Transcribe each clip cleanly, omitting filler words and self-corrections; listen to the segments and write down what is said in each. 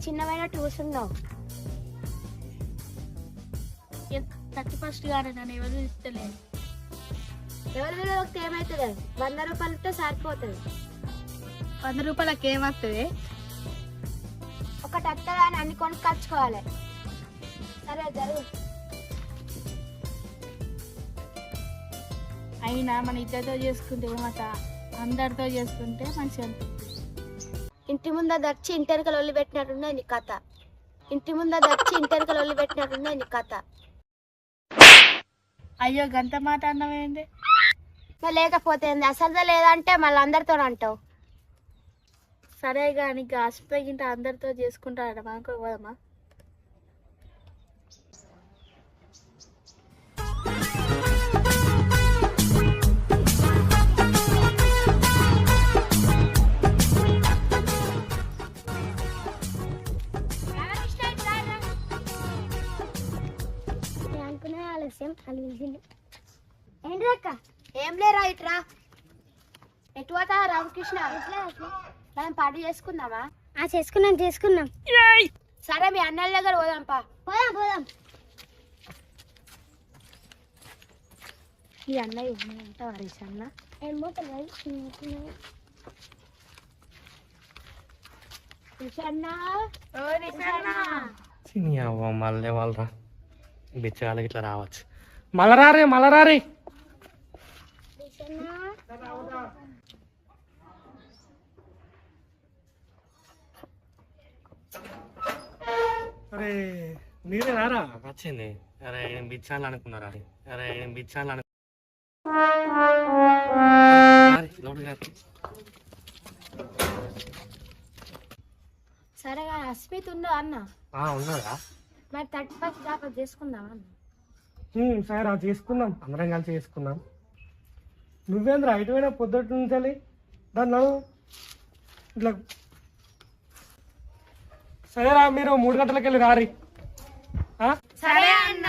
చిన్నమైనట్టు కూర్చున్నావు. 31st కానీ నన్ను ఎవరు ఇస్తలేదు. ఎవరి విలువకి ఏమవుతుంది? 100 రూపాయలతో సరిపోతుంది. 100 రూపాయలకి ఏమవుతుంది? ఒకటి వస్తుందా అని అన్ని కొనుక్కొచ్చుకోవాలి. సరే జరుగు. అయినా మన ఇద్దరితో చేసుకుంటే మాట అందరితో చేసుకుంటే మంచిగా అనిపిస్తుంది. ఇంటి ముందు దచ్చి ఇంటెనకలు ఒళ్ళు పెట్టినట్టున్నది నీ కథ. ఇంటి ముందు దచ్చి ఇంటెనకలు ఒళ్ళు పెట్టినట్టున్నది నీ కథ. అయ్యో గంత మాట అన్నమేంది? మరి లేకపోతే అసలు లేదంటే మళ్ళీ అందరితో అంటావు. సరే కానీ ఆసిపోయింటే అందరితో చేసుకుంటారట, మనకు పోదమ్మా. ఏంటి అక్క? ఏం లేరా, ఇట్రా. ఎటు పోతా రామకృష్ణ? మనం పార్టీ చేసుకుందామా? చేసుకున్నాం. సరే మీ అన్నల దగ్గర పోదాంపా. పోదాం. ఈ అన్నయ్య ఉన్నాయంట హరీష్ అన్న. మళ్ళీ వాళ్ళరా బిచ్చగాళ్ళకి ఇట్లా రావచ్చు. మళ్ళరారే అరే మీరే రారా వచ్చింది. అరే నేను బిచ్చాలి అనుకున్నారా? సరే కానీ అస్మిత్ ఉందా అన్న? ఉన్నారా? మరి 31st దాకా చేసుకుందాం అన్న. సరే రా చేసుకుందాం, అందరం కలిసి చేసుకుందాం. నువ్వేంద్రా ఇటు పోయినా పొద్దుట నుంచి దాన్ని నడు ఇట్లా. సరేరా మీరు 3 గంటలకు వెళ్ళి రారి. సరే అన్న.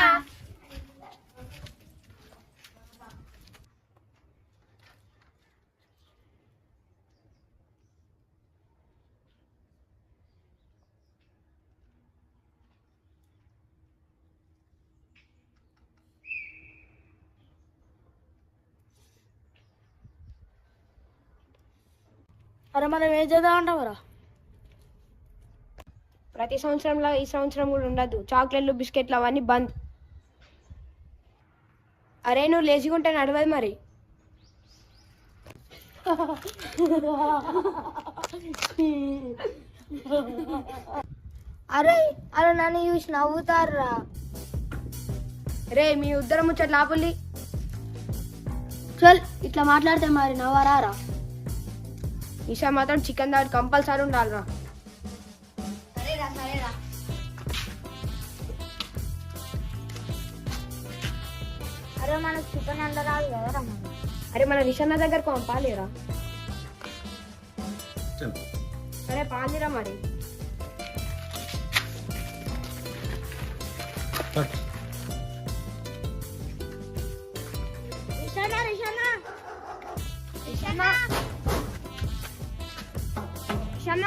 అరే మనం ఏం చేద్దాం అంటావరా? ప్రతి సంవత్సరంలో ఈ సంవత్సరం కూడా ఉండదు. చాక్లెట్లు బిస్కెట్లు అవన్నీ బంద్. అరే నువ్వు లేచిగా ఉంటే నడవదు మరి. అరే నన్ను చూసి నవ్వుతారా? రే మీ ఉద్దరం ముచ్చట్లు ఆపుల్లి. చల్ ఇట్లా మాట్లాడితే మరి నవ్వరారా? ఈసారి మాత్రం చికెన్ దాడి కంపల్సరీ ఉండాలిరా. సరేరా. అరే మనకు చికెన్ అండరాదు కదరా. అరే మన నిషన్న దగ్గరకు పంపాలిరా. సరే పాలిరా మరి. రిషన్న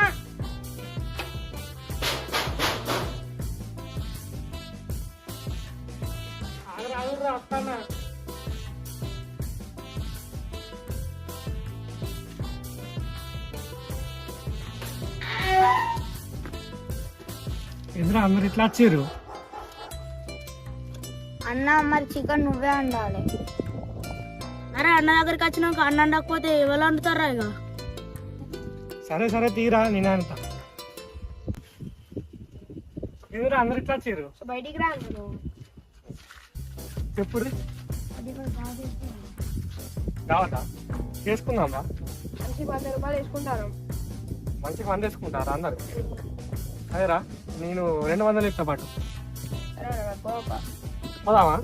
ఎదురా అందరు ఇట్లా వచ్చారు. అన్న మరి చికెన్ నువ్వే వండాలి. అరే అన్న దగ్గరికి వచ్చినాక అన్న వండకపోతే ఎవరు వండుతారా? ఇక సరే తీరా నేను అంట. ఎదురా అందరు ఇట్లా వచ్చారు. బయటికి రా. చెప్పు కావతా చేసుకుందామా? మనిషికి 100 రూపాయలు వేసుకుంటారు. మంచిగా 100 వేసుకుంటారా అందరు? అదేరా నేను 200 ఇస్తా పాటు. పోదామా?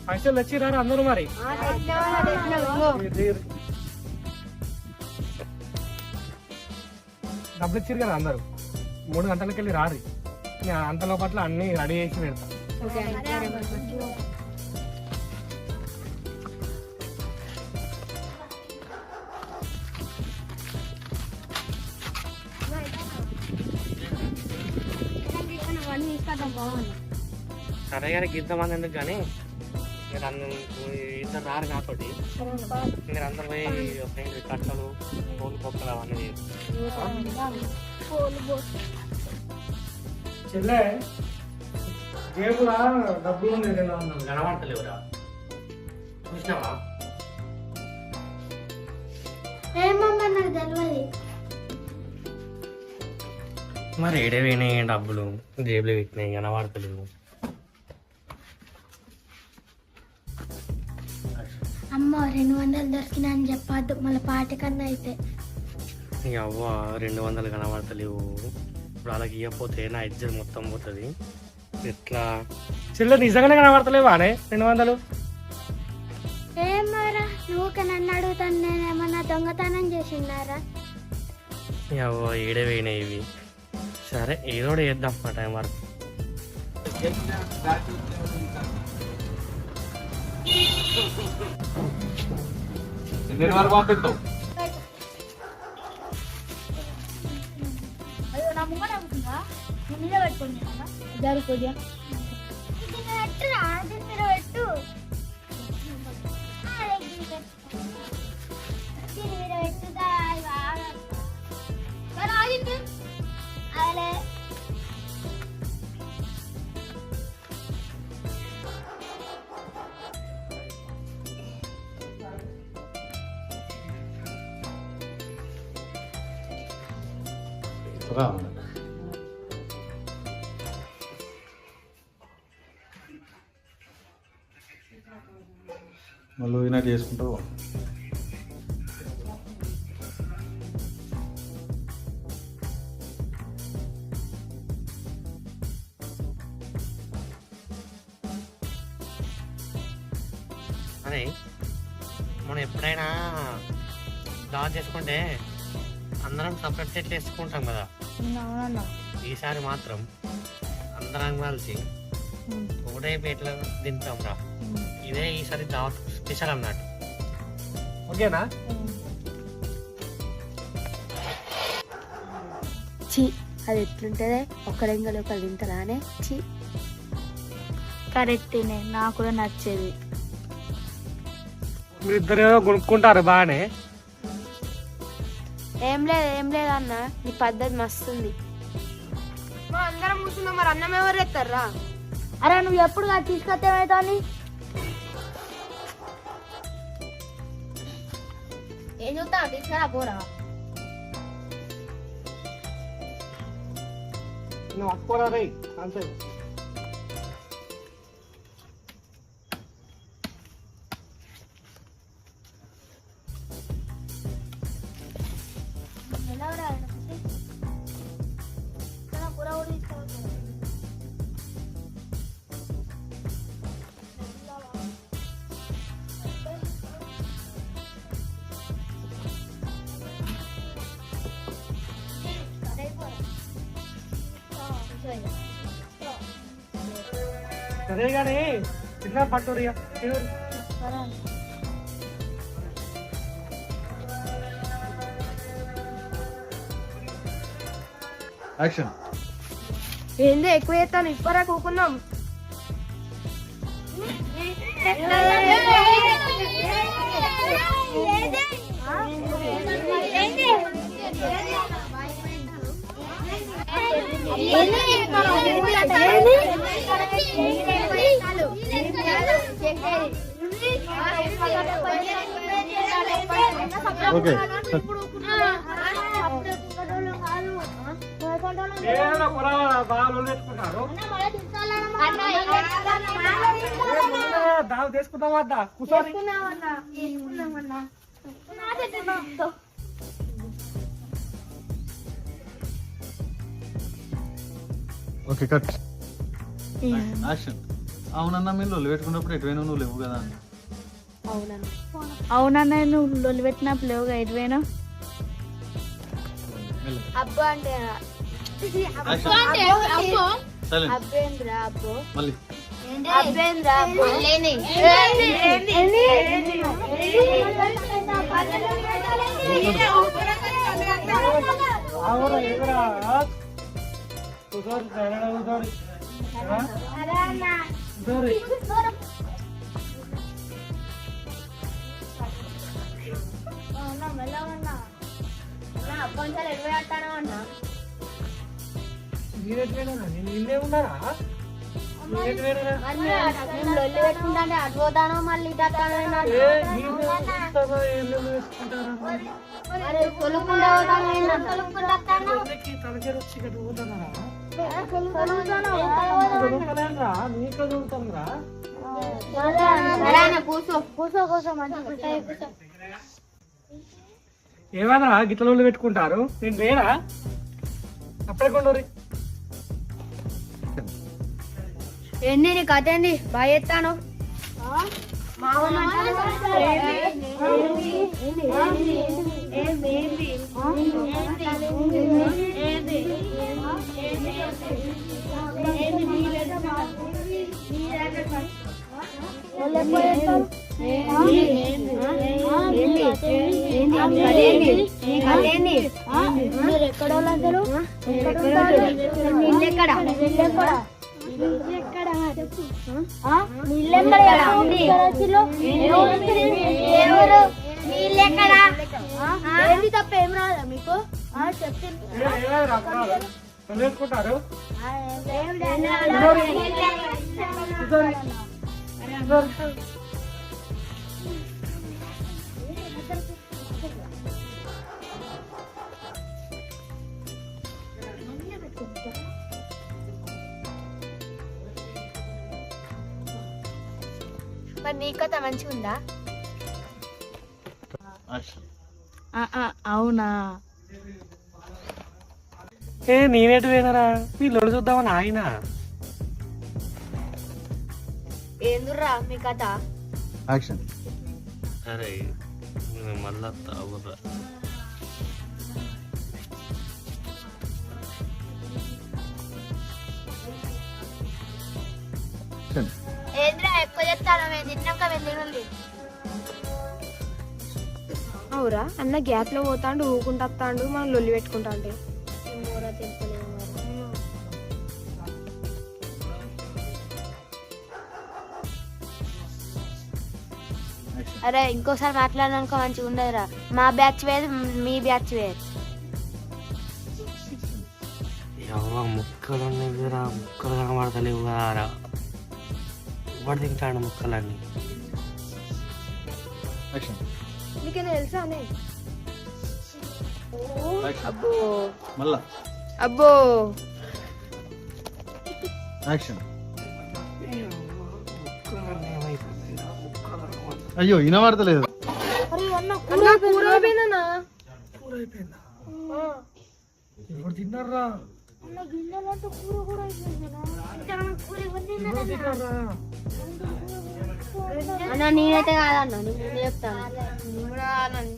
పైసలు తెచ్చిరా అందరూ మరి. డబ్బులు ఇచ్చిరు కదా అందరు. 3 గంటలకు వెళ్ళి రారి. అంత లోపట్ల అన్ని రెడీ చేసి పెడతా. కదా బాగుంది. సరే కానీ ఇంతమంది ఎందుకు కానీ మీరు ఇద్దరు రారు కాబట్టి మీరు అందరు పోయి కట్టలు పూలు పొక్కలు అవన్నీ చెల్లె జేబులా డబ్బులు కనబడతలేవురా చూసినావా? ఏమమ్మా నాకు తెలియదు. మరి ఏడే పోయినాయి డబ్బులు జేబులో పెట్టినాయి కనబడతలేవు. అమ్మ 200 దొరికినా అని చెప్పద్దు, మళ్ళీ పాట కన్నా అయితే. అవ్వ 200 కనబడతలేవు. ఇప్పుడు అలాగే ఇవ్వకపోతే నా ఇజ్జత్ మొత్తం పోతుంది. ఎట్లా చెల్లె నిజంగానే కనబడతలేవా అనే 200? ఏమారా నువ్వు నన్ను అడుగుతాను, నేనేమన్నా దొంగతనం చేసినారా? అవ్వ ఏడే పోయినాయి ఇవి. సరే ఏదో ఒకటి చేద్దాం ఆ టైం వరకు. అయ్యో నా ముంగట అవుతుందా? నేను మీద పెట్టుకోండి జరుగుతుంది. పెట్టు మళ్ళీ ఈనాటి చేసుకుంటావు. అదే మనం ఎప్పుడైనా దావత్ చేసుకుంటే అందరం సపరేట్ సెట్లు వేసుకుంటాం కదా. అవునన్నా ఈసారి మాత్రం అందరం కలిసి ఒకటే పేట్లో తింటాం రా. ఇదే ఈసారి దావత్ స్పెషల్ అన్నట్టు. ఓకేనా? చి అది ఎట్లుంటదే, ఒకరింగలు ఒకరు తింటారానే. చి కరెక్టేనే, నాకు కూడా నచ్చేది. మీరిద్దరు ఏదో కొనుక్కుంటారు బాగానే. ఏం లేదు అన్న, నీ పద్ధతి మస్తుంది. అందరం కూర్చున్నాం, మరి అన్నం ఎవరు ఎత్తారా? అరే నువ్వు ఎప్పుడు తీసుకొస్తావేతాని? ఏం చూస్తా తీసుకురా పోరా. నువ్వు అక్కురా రే అంతే. సరే కానీ ఇట్లా పట్టుడు యాక్షన్. ఏంది ఎక్కువ చేస్తాను, ఇప్పరా కూకున్నాం. ఓకే దావు తీసుకుందామా కూర్చోని. Okay cut action. అవునన్నా మీరు లొల్లి పెట్టుకున్నప్పుడు ఎటువైనా నువ్వు లేవు కదా. అవునన్నా నువ్వు లొల్లి పెట్టినప్పుడు లేవుగా, ఎటువైనా. అబ్బో అంటే సైలెంట్. అబ్బేంద్రా అబ్బో, మళ్ళీ అబ్బేంద్రా అబ్బో. కూర్చోని సరే. కొంచెం ఎరువై ఆడతాను అన్నా నిన్నే ఉన్నారా లొల్లి పెట్టుకుంటే అటు పోతానో మళ్ళీ ఇటు వస్తానో తొలుకుండా తొలుకుండా కూర్చో కూర్చో కూర్చో మంచిగా కూర్చో. ఏమన్నా గిట్లలో పెట్టుకుంటారు నేను వేరా అప్పుడే కొండరి ఏంది నీ కథ ఏంది బాగా ఎత్తాను ఎక్కడో అందరూ ఎక్కడ తప్ప ఏం రాదా మీకు పెట్టుకుంటారు మరి నీ కథ మంచిగా ఉందా అవునా నేనేటి పోయినారా వీళ్ళు చూద్దామని ఆయన ఏందుర్రా మీ కథ యాక్షన్ అరే మళ్ళా తాగురా ఏంద్రా ఎక్కువ చెప్తాను మేము తిన్నాక వెళ్ళి అవురా అన్న గ్యాప్ లో పోతాండు ఊకుంటా వస్తాడు మనం లొల్లి పెట్టుకుంటా అంటే అరే ఇంకోసారి మాట్లాడడానికి మంచిగా ఉండదురా మా బ్యాచ్ వేరు మీ బ్యాచ్ వేరు ముక్కలు ఉన్నాయిరా ముక్కలు కనబడతలేవు కదా ఎవడు తింటాడు ముక్కలన్నీ యాక్షన్ నీకేనా తెలుసా అనే అబ్బో మళ్ళా అబ్బో యాక్షన్ అయ్యో వినబడతలేదు ఎవరు తిన్నారా అన్న నేనైతే కాదన్న నేను చెప్తాను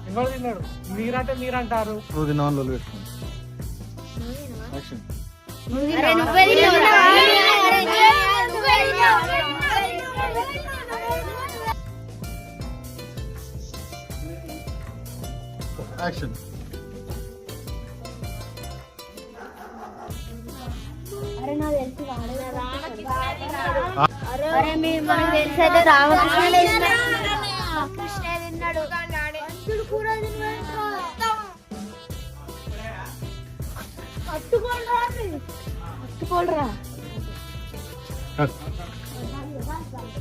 ఎవరు తిన్నాడు మీరంటే మీరంటారు నువ్వు తిన్నావని లోలు పెట్టుకోండి యాక్షన్ యాక్షన్ అరే మీరు మనకు తెలిసి అయితే రామకృష్ణ తిన్నాడు అట్టుకోండి